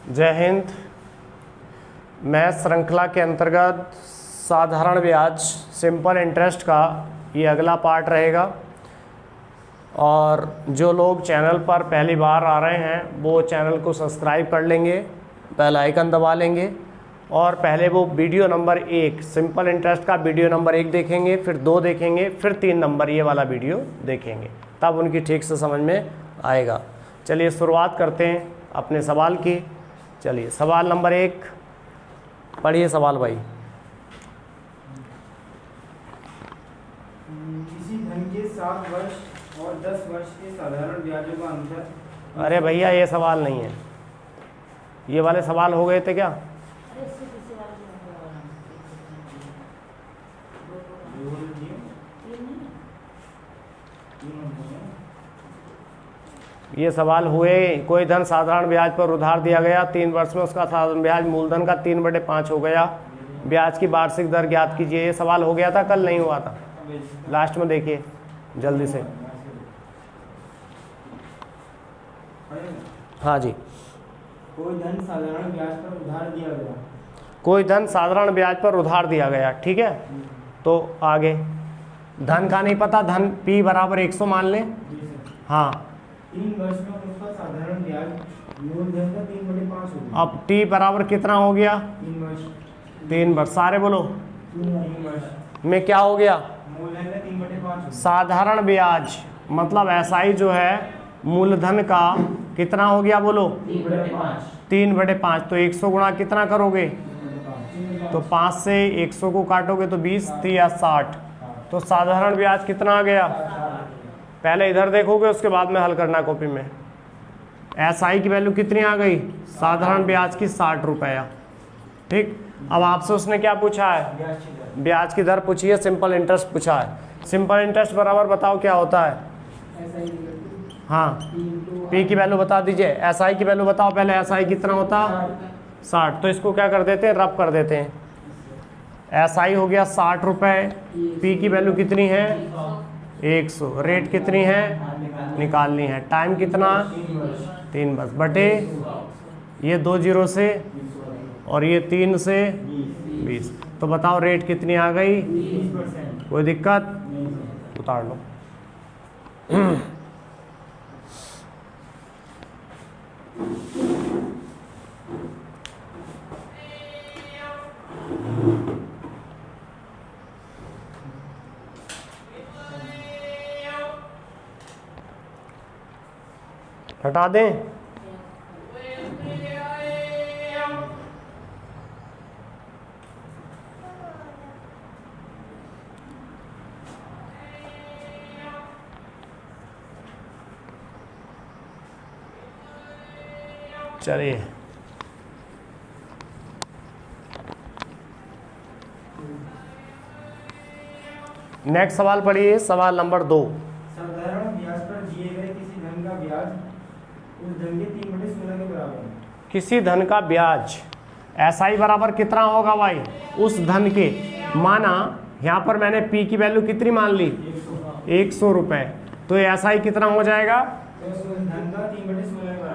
जय हिंद। मैं श्रृंखला के अंतर्गत साधारण ब्याज सिंपल इंटरेस्ट का ये अगला पार्ट रहेगा। और जो लोग चैनल पर पहली बार आ रहे हैं वो चैनल को सब्सक्राइब कर लेंगे, बेल आइकन दबा लेंगे और पहले वो वीडियो नंबर 1 सिंपल इंटरेस्ट का वीडियो नंबर 1 देखेंगे, फिर 2 देखेंगे, फिर 3 नंबर ये वाला वीडियो देखेंगे, तब उनकी ठीक से समझ में आएगा। चलिए शुरुआत करते हैं अपने सवाल की। चलिए सवाल नंबर 1 पढ़िए सवाल भाई। किसी धन के 7 वर्ष और 10 वर्ष के साधारण ब्याजों का अंतर। अरे भैया ये सवाल नहीं है, ये वाले सवाल हो गए थे क्या? ये सवाल हुए, कोई धन साधारण ब्याज पर उधार दिया गया, 3 वर्ष में उसका साधारण ब्याज मूलधन का 3/5 हो गया, ब्याज की वार्षिक दर ज्ञात कीजिए। ये सवाल हो गया था, कल नहीं हुआ था, लास्ट में देखिए जल्दी से। हाँ जी। कोई धन साधारण ब्याज पर उधार दिया गया। कोई धन साधारण ब्याज पर उधार दिया गया, ठीक है। तो आगे धन का नहीं पता, धन P बराबर 100 मान लें। हाँ 3 वर्ष में उसका साधारण ब्याज मूलधन का 3/5 हो गया। अब T बराबर कितना हो गया? 3 वर्ष। 3 वर्ष। सारे बोलो 3 वर्ष में क्या हो गया? मूलधन का 3/5 साधारण ब्याज मतलब SI जो है मूलधन का कितना हो गया बोलो? 3/5। तो 100 गुणा कितना करोगे? तो 5 से 100 को काटोगे तो 20 या 60। तो साधारण ब्याज कितना आ गया? पहले इधर देखोगे उसके बाद में हल करना कॉपी में। SI की वैल्यू कितनी आ गई? साधारण ब्याज की 60 रुपया। ठीक। अब आपसे उसने क्या पूछा है? ब्याज की दर पूछी है, सिंपल इंटरेस्ट पूछा है। सिंपल इंटरेस्ट बराबर बताओ क्या होता है? हाँ P की वैल्यू बता दीजिए। SI की वैल्यू बताओ पहले। SI कितना होता? 60। तो इसको क्या कर देते हैं? रब कर देते हैं। SI हो गया 60 रुपये, P की वैल्यू कितनी है? 100। रेट कितनी है? निकालनी है। टाइम कितना? 3 वर्ष बटे ये 2 जीरो से और ये 3 से 20। तो बताओ रेट कितनी आ गई? कोई दिक्कत? उतार लो। हटा दें। चलिए नेक्स्ट सवाल पढ़िए, सवाल नंबर 2। साधारण ब्याज पर दिए गए किसी धन का ब्याज उस धन के 3/16 के बराबर है। किसी धन का ब्याज SI बराबर कितना होगा भाई? उस धन के, माना यहाँ पर मैंने P की वैल्यू कितनी मान ली? 100 रुपये। तो SI कितना हो जाएगा?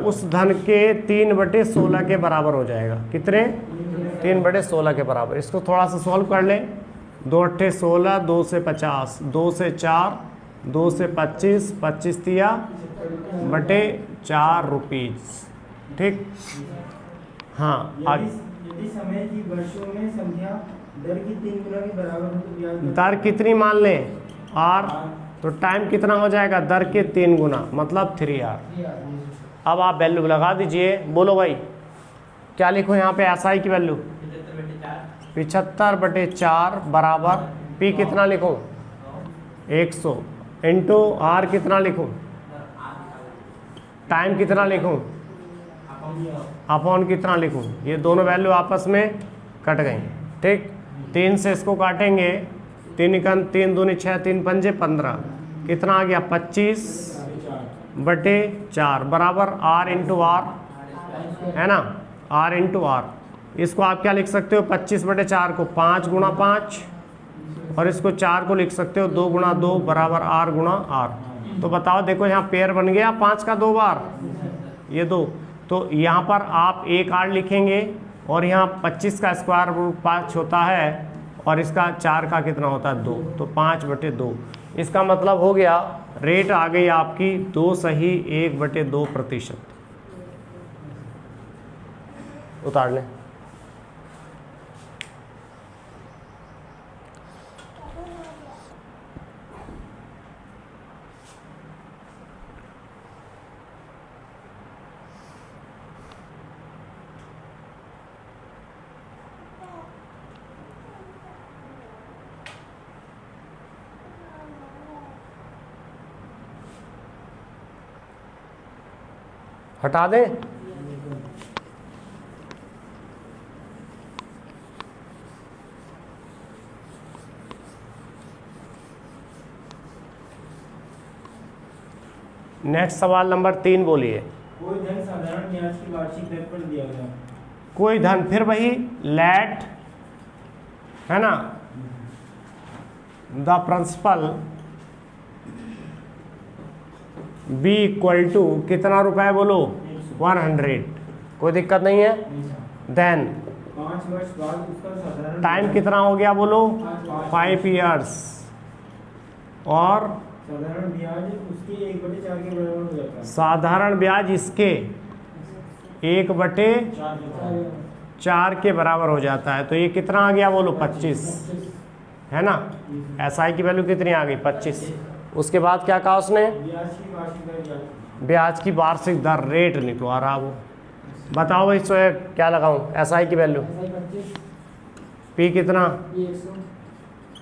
उस धन के 3/16 के बराबर हो जाएगा। कितने? 3/16 के बराबर। इसको थोड़ा सा सॉल्व कर लें। 2 अट्ठे 16, 2 से 50, 2 से 4, 2 से 25, 25 तिया बटे 4 रुपीज़। ठीक। हाँ यदि समय की वर्षों में संख्या दर की 3 गुना के बराबर हो तो ब्याज दर कितनी मान लें? R। तो टाइम कितना हो जाएगा? दर के 3 गुना मतलब 3R। अब आप वैल्यू लगा दीजिए। बोलो भाई क्या लिखो यहाँ पे? SI की वैल्यू 75/4 बराबर P कितना लिखूँ? 100 इंटू R कितना लिखूँ? टाइम कितना लिखूँ? अपॉन कितना लिखूँ? ये दोनों वैल्यू आपस में कट गई। ठीक। 3 से इसको काटेंगे, 3 दूनी 6, 3 पंजे 15। कितना आ गया? 25/4 बराबर R इंटू R है ना? R into R। इसको आप क्या लिख सकते हो? 25/4 को 5 गुणा 5 और इसको 4 को लिख सकते हो 2 गुणा 2 बराबर R गुणा R। तो बताओ, देखो यहाँ पेयर बन गया 5 का 2 बार, ये 2। तो यहाँ पर आप 1/8 लिखेंगे और यहाँ 25 का स्क्वायर रूट 5 होता है और इसका 4 का कितना होता है 2, तो 5/2। इसका मतलब हो गया रेट आ गई आपकी 2 सही 1/2%। उतार लें। हटा दें। नेक्स्ट सवाल नंबर 3 बोलिए। कोई धन साधारण ब्याज की वार्षिक दर पर दिया गया। कोई धन, फिर वही लेट है ना, the principal be equal to कितना रुपए बोलो 100। कोई दिक्कत नहीं है। देन 5 वर्ष बाद उसका साधारण टाइम कितना हो गया बोलो 5 ईयर्स और साधारण ब्याज उसके 1/4 के बराबर हो जाता है। साधारण ब्याज इसके 1/4 के बराबर हो जाता है। तो ये कितना आ गया बोलो 25 है ना। एसआई की वैल्यू कितनी आ गई 25। उसके बाद क्या कहा उसने, ब्याज की वार्षिक दर रेट निकलवा रहा वो। बताओ भाई सोए क्या लगाऊं एसआई की वैल्यू। पी कितना,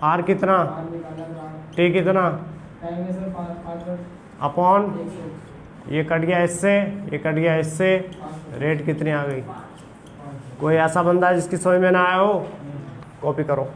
आर कितना, टी कितना, अपॉन ये कट गया इससे, ये कट गया इससे, रेट कितनी आ गई। कोई ऐसा बंदा जिसकी समझ में ना आया हो कॉपी करो।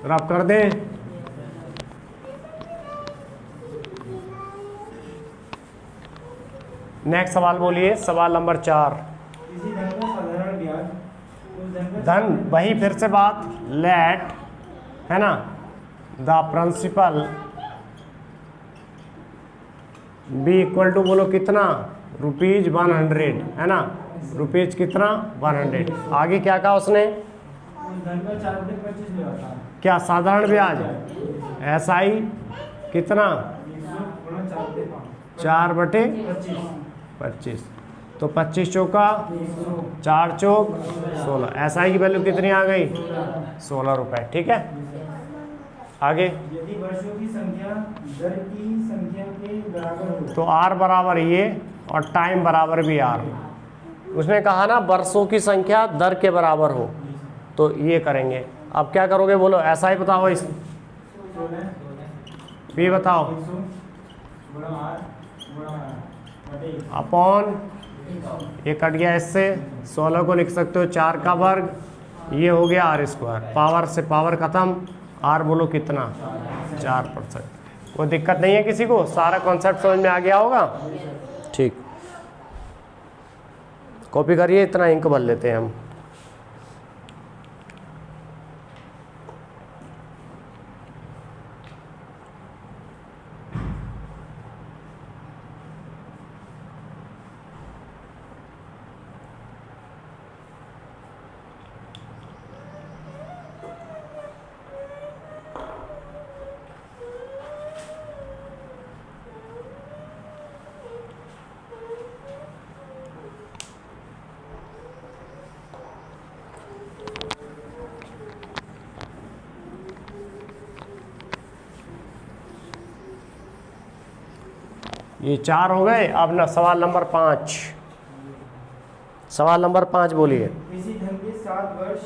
रब कर दे। नेक्स्ट सवाल बोलिए, सवाल नंबर 4। किसी धन का साधारण ब्याज उस धन का धन वही फिर से बात लेट है ना, the principal be equal to बोलो कितना ₹100 है ना, रुपीज कितना 100। आगे क्या कहा उसने, उस धन का 4/25 में आता है। क्या साधारण ब्याज एसआई कितना 4/25। तो 25 चौका 4 चौक 16। एसआई की वैल्यू कितनी आ गई 16 रुपए। ठीक है आगे। यदि वर्षों की संख्या दर की संख्या के बराबर हो तो आर बराबर ये और टाइम बराबर भी आर। उसने कहा ना वर्षों की संख्या दर के बराबर हो, तो ये करेंगे। अब क्या करोगे बोलो, ऐसा ही बताओ। इस भी बताओ अपॉन ये कट गया इससे 16 को लिख सकते हो 4 का वर्ग, ये हो गया r²। पावर से पावर खत्म, r बोलो कितना 4%। कोई दिक्कत नहीं है किसी को, सारा कॉन्सेप्ट समझ में आ गया होगा। ठीक कॉपी करिए, इतना इंक भर लेते हैं हम। ये 4 हो गए। अब ना सवाल नंबर 5। सवाल नंबर 5 बोलिए। किसी धन के 7 वर्ष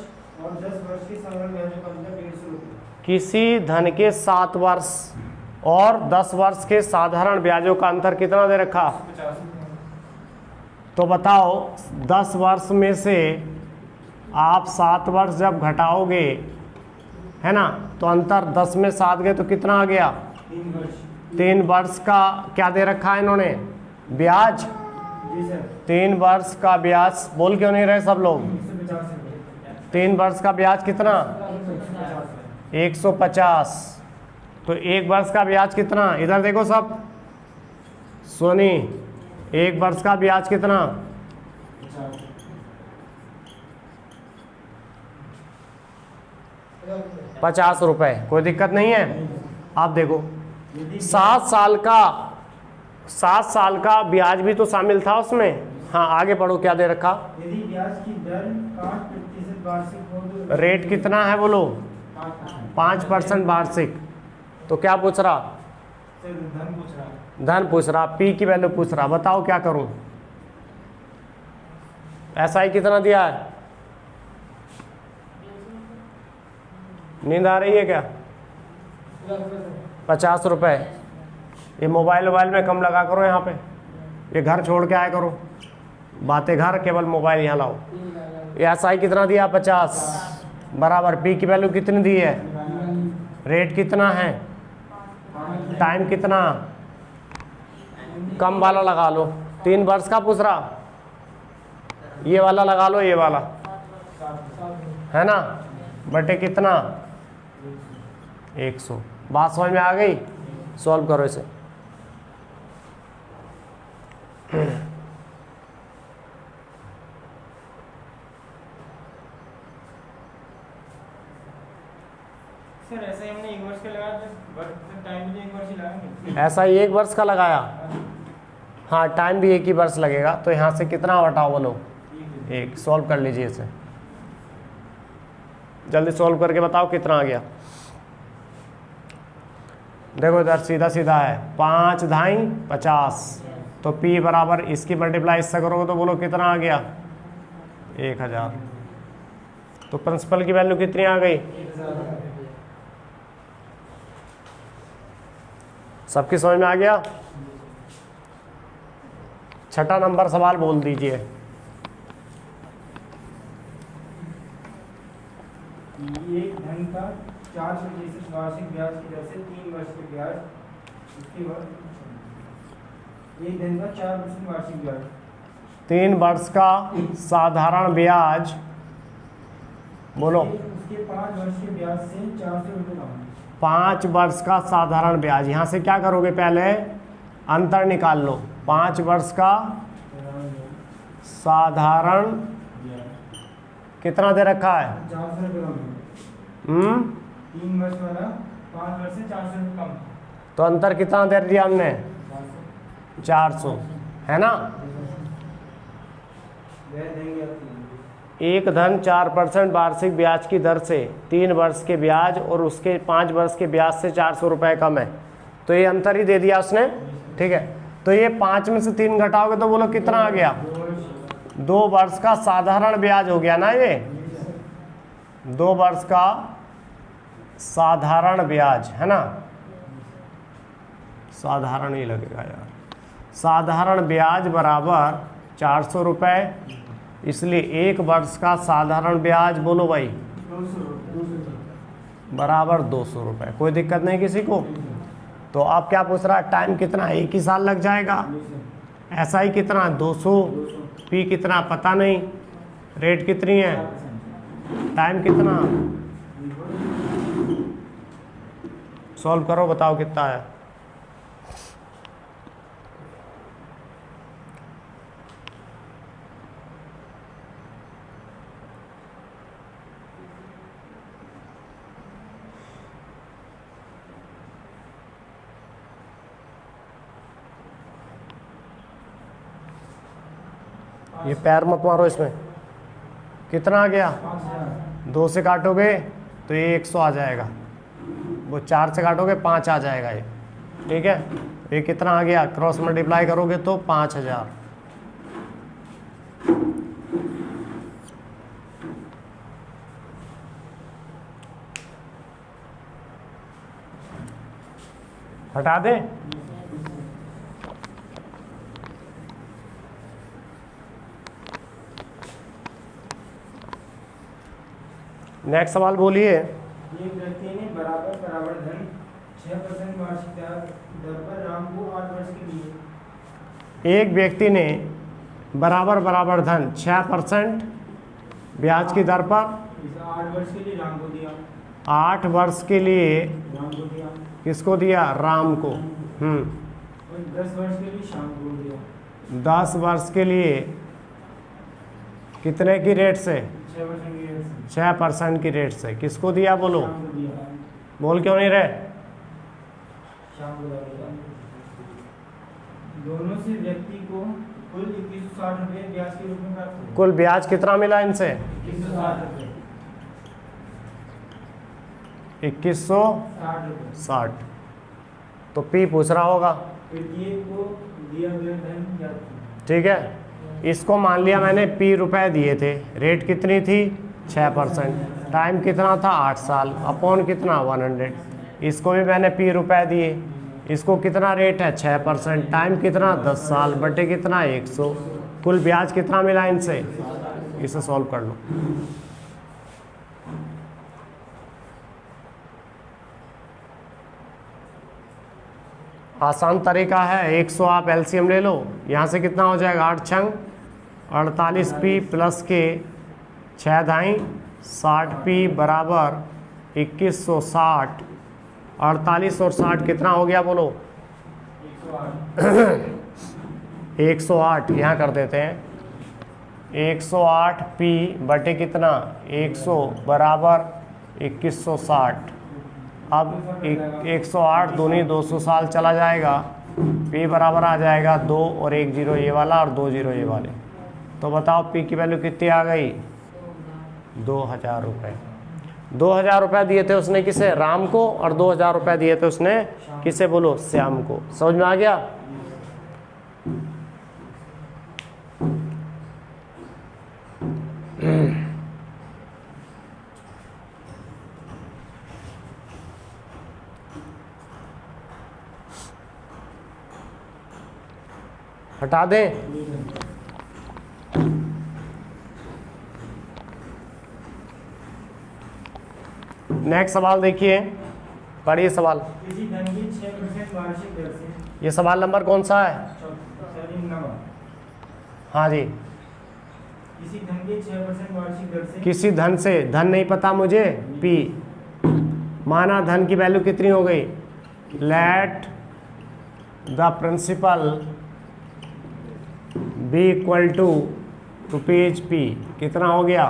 और 10 वर्ष के साधारण ब्याज का अंतर 150 रुपये। किसी धन के 7 वर्ष और 10 वर्ष के साधारण ब्याजों का अंतर कितना दे रखा। तो बताओ 10 वर्ष में से आप 7 वर्ष जब घटाओगे है ना। तो अंतर 10 में 7 गए तो कितना आ गया? 3 वर्ष। 3 वर्ष का क्या दे रखा है इन्होंने? ब्याज। जी सर। 3 वर्ष का ब्याज बोल क्यों नहीं रहे सब लोग? 3 वर्ष का ब्याज कितना? 150। तो 1 वर्ष का ब्याज कितना? इधर देखो सब, सोनी, 1 वर्ष का ब्याज कितना? 50 रुपए। कोई दिक्कत नहीं है। आप देखो 7 साल का ब्याज भी तो शामिल था उसमें। हाँ आगे पढ़ो, क्या दे रखा? यदि ब्याज की दर 5% वार्षिक हो तो रेट कितना है बोलो? 5% वार्षिक। तो क्या पूछ रहा? सर धन पूछ रहा है। धन पूछ रहा, पी की वैल्यू पूछ रहा। बताओ क्या करूं? ऐसा ही कितना दिया है? नींद आ रही है क्या? 50 रुपए। ये मोबाइल में कम लगा करो यहाँ पे, ये घर छोड़ के आया करो, बातें घर, केवल मोबाइल यहाँ लाओ। ये ऐसा ही कितना दिया? 50 बराबर पी की वैल्यू कितनी दी है? रेट कितना है? टाइम कितना? कम वाला लगा लो। 3 वर्ष का पूछ रहा, ये वाला लगा लो, ये वाला है ना, बटे कितना? 100। बात समझ में आ गई? सॉल्व करो इसे। सर ऐसे हमने 1 वर्ष का लगाया था, टाइम भी 1 वर्ष ही लगाएंगे। ऐसा ही 1 वर्ष का लगाया। हाँ टाइम भी 1 ही वर्ष लगेगा। तो यहाँ से कितना हटाओ बोलो? 1। सॉल्व कर लीजिए इसे, जल्दी सॉल्व करके बताओ कितना आ गया। देखो इधर सीधा सीधा है, 5 धाई 50। तो P बराबर इसकी मल्टीप्लाई इससे करोगे तो बोलो कितना आ गया? 1000। तो प्रिंसिपल की वैल्यू कितनी आ गई? सबकी समझ में आ गया? छठा नंबर सवाल बोल दीजिए। एक धन का 4% वार्षिक ब्याज की दर से 3 वर्ष के ब्याज, इसके बाद एक धन का 4% वार्षिक ब्याज, 3 वर्ष का साधारण ब्याज बोलो। उसके 5 वर्ष के ब्याज से 400 रुपये कम। 5 वर्ष का साधारण ब्याज, यहाँ से क्या करोगे? पहले अंतर निकाल लो। 5 वर्ष का साधारण कितना दे रखा है? 400 रुपये कम। 3 वर्ष वाला 5 वर्ष से 400 रुपये कम। तो अंतर कितना दे दिया हमने? 400 है ना। एक धन 4% वार्षिक ब्याज की दर से 3 वर्ष के ब्याज और उसके 5 वर्ष के ब्याज से 400 रुपये कम है। तो ये अंतर ही दे दिया उसने, ठीक है। तो ये 5 में से 3 घटाओगे तो बोलो कितना आ गया? 2 वर्ष का साधारण ब्याज हो गया ना। ये 2 वर्ष का साधारण ब्याज है ना, साधारण ही लगेगा यार। साधारण ब्याज बराबर 400 रुपये, इसलिए 1 वर्ष का साधारण ब्याज बोलो भाई बराबर 200 रुपये। कोई दिक्कत नहीं किसी को? तो आप क्या पूछ रहा है? टाइम कितना? 1 ही साल लग जाएगा। ऐसा ही कितना? 200। पी कितना पता नहीं, रेट कितनी है, टाइम कितना? सॉल्व करो, बताओ कितना है। ये पैर मत मारो इसमें। कितना आ गया? 2 से काटोगे तो ये 100 आ जाएगा, वो 4 से काटोगे 5 आ जाएगा ये, ठीक है। ये कितना आ गया? क्रॉस मल्टीप्लाई करोगे तो 5000। हटा दें? नेक्स्ट सवाल बोलिए। एक व्यक्ति बराबर धन 6% वार्षिक दर पर राम को 8 वर्ष के लिए। एक व्यक्ति ने बराबर बराबर धन 6% ब्याज की दर पर 8 वर्ष के लिए राम को दिया। 8 वर्ष के लिए राम को दिया। किसको दिया? राम को। और 10 वर्ष के लिए श्याम को दिया। 10 वर्ष के लिए कितने की रेट से? 6% की रेट से। 6% की रेट से किसको दिया? बोलो, श्याम को दिया। बोल क्यों नहीं रहे? श्याम को दिया। दोनों से व्यक्ति को कुल 2160 रुपये ब्याज के रूप में प्राप्त हुए। कुल ब्याज कितना मिला इनसे? 2160 रुपये। 2160 रुपये। तो पी पूछ रहा होगा, फिर ये को दिया हुआ धन ज्ञात कीजिए। ठीक है। इसको मान लिया मैंने पी रुपए दिए थे, रेट कितनी थी? 6%, टाइम कितना था? 8 साल, अपॉन कितना? 100। इसको भी मैंने पी रुपए दिए, इसको कितना रेट है? 6%, टाइम कितना? 10 साल, बटे कितना? 100। कुल ब्याज कितना मिला इनसे? इसे सॉल्व कर लो। आसान तरीका है, 100 आप एलसीएम ले लो, यहाँ से कितना हो जाएगा? 8 छंग 48 पी प्लस के 6 दाई 60 पी बराबर 2160। 48 और 60 कितना हो गया? बोलो 108। यहाँ कर देते हैं 108 पी बटे कितना? 100 बराबर 2160। अब 108 दूनी 200 साल चला जाएगा, पी बराबर आ जाएगा 2 और 1 जीरो ये वाला और 2 जीरो ये वाले। तो बताओ पी की वैल्यू कितनी आ गई? 2000 रुपये। 2000 रुपये दिए थे उसने किसे? राम को। और 2000 रुपये दिए थे उसने किसे? बोलो श्याम को। समझ में आ गया? हटा दें? नेक्स्ट सवाल देखिए, पढ़िए सवाल। किसी धन की 6% वार्षिक दर से। ये सवाल नंबर कौन सा है? हाँ जी। किसी धन की 6% वार्षिक दर से। किसी धन से, धन नहीं पता मुझे, पी। माना धन की वैल्यू कितनी हो गई? Let the principal be equal to rupees P. कितना हो गया?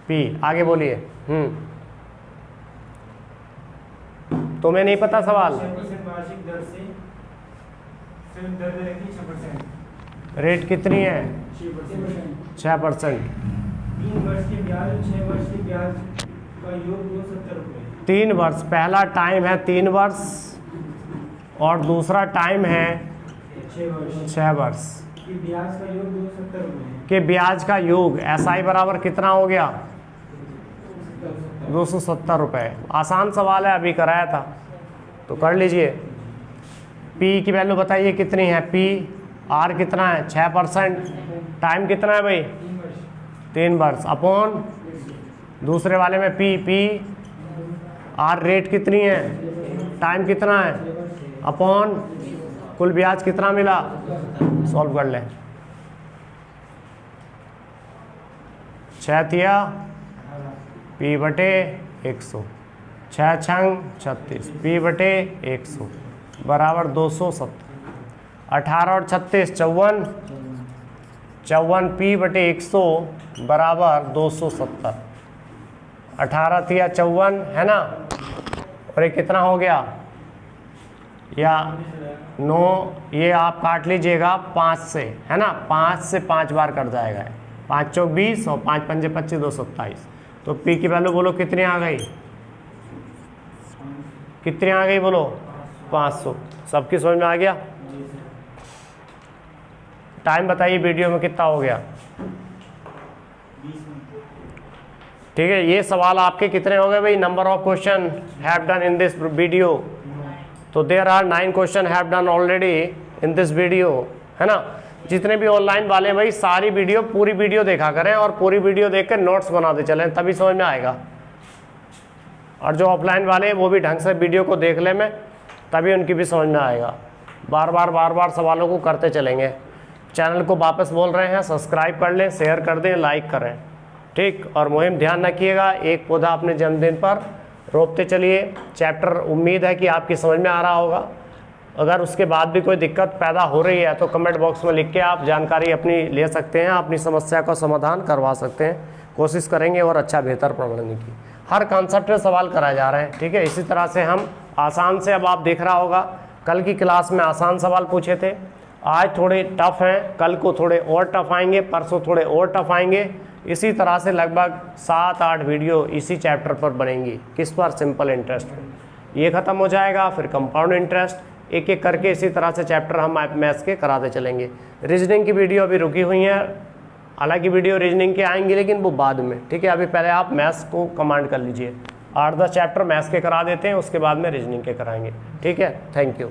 पी। आगे बोलिए। तुम्हें नहीं पता सवाल? 6% वार्षिक दर से सिर्फ दर रहेगी 6%। रेट कितनी है? 6%। 6%। 3 वर्ष के ब्याज 6 वर्ष के ब्याज का योग 270 रुपये। 3 वर्ष, पहला टाइम है 3 वर्ष और दूसरा टाइम है 6 वर्ष कि ब्याज का योग 270 रुपये के ब्याज का योग एसआई बराबर कितना हो गया? 270 रुपये। आसान सवाल है, अभी कराया था तो कर लीजिए। पी की वैल्यू बताइए कितनी है? पी आर कितना है? 6%, टाइम कितना है भाई? 3 वर्ष, अपॉन दूसरे वाले में पी आर रेट कितनी है? टाइम कितना है? अपॉन कुल ब्याज कितना मिला? सॉल्व कर ले। 6 थिया पी बटे 100, 6 छंग 36, पी बटे 100 बराबर 270। 18 और 36 54, 54 पी बटे 100 बराबर 270। 18 थिया 54 है ना, और ये कितना हो गया? या 9, ये आप काट लीजिएगा 5 से, है ना, 5 से 5 बार कट जाएगा। 5 चौक 20 और 5 पंजे 25, 227। तो पी की वैल्यू बोलो कितनी आ गई? कितनी आ गई बोलो? 500। सबकी समझ में आ गया? टाइम बताइए वीडियो में कितना हो गया? ठीक है, ये सवाल आपके कितने हो गए भाई? Number of question have done in this video. तो there are 9 question have done already in this video, है ना। जितने भी ऑनलाइन वाले भाई सारी वीडियो, पूरी वीडियो देखा करें और पूरी वीडियो देख कर नोट्स बनाते चलें, तभी समझ में आएगा। और जो ऑफलाइन वाले हैं वो भी ढंग से वीडियो को देख ले में, तभी उनकी भी समझ में आएगा। बार बार सवालों को करते चलेंगे। चैनल को वापस बोल रहे हैं, सब्सक्राइब कर लें, शेयर कर दें, लाइक करें, ठीक। और मुहिम ध्यान रखिएगा, एक पौधा अपने जन्मदिन पर रोपते चलिए। चैप्टर उम्मीद है कि आपकी समझ में आ रहा होगा। अगर उसके बाद भी कोई दिक्कत पैदा हो रही है तो कमेंट बॉक्स में लिख के आप जानकारी अपनी ले सकते हैं, अपनी समस्या का समाधान करवा सकते हैं। कोशिश करेंगे और अच्छा बेहतर पढ़ने की। हर कॉन्सेप्ट में सवाल कराए जा रहे हैं, ठीक है। इसी तरह से हम आसान से, अब आप देख रहा होगा कल की क्लास में आसान सवाल पूछे थे, आज थोड़े टफ हैं, कल को थोड़े और टफ आएंगे, परसों थोड़े और टफ आएंगे। इसी तरह से लगभग 7-8 वीडियो इसी चैप्टर पर बनेंगी। किस पर? सिंपल इंटरेस्ट पर। ये ख़त्म हो जाएगा, फिर कंपाउंड इंटरेस्ट, एक एक करके इसी तरह से चैप्टर हम मैथ्स के कराते चलेंगे। रीजनिंग की वीडियो अभी रुकी हुई है, हालांकि वीडियो रीजनिंग के आएंगे लेकिन वो बाद में, ठीक है। अभी पहले आप मैथ्स को कमांड कर लीजिए। 8-10 चैप्टर मैथ्स के करा देते हैं, उसके बाद में रीजनिंग के कराएंगे, ठीक है। Thank you.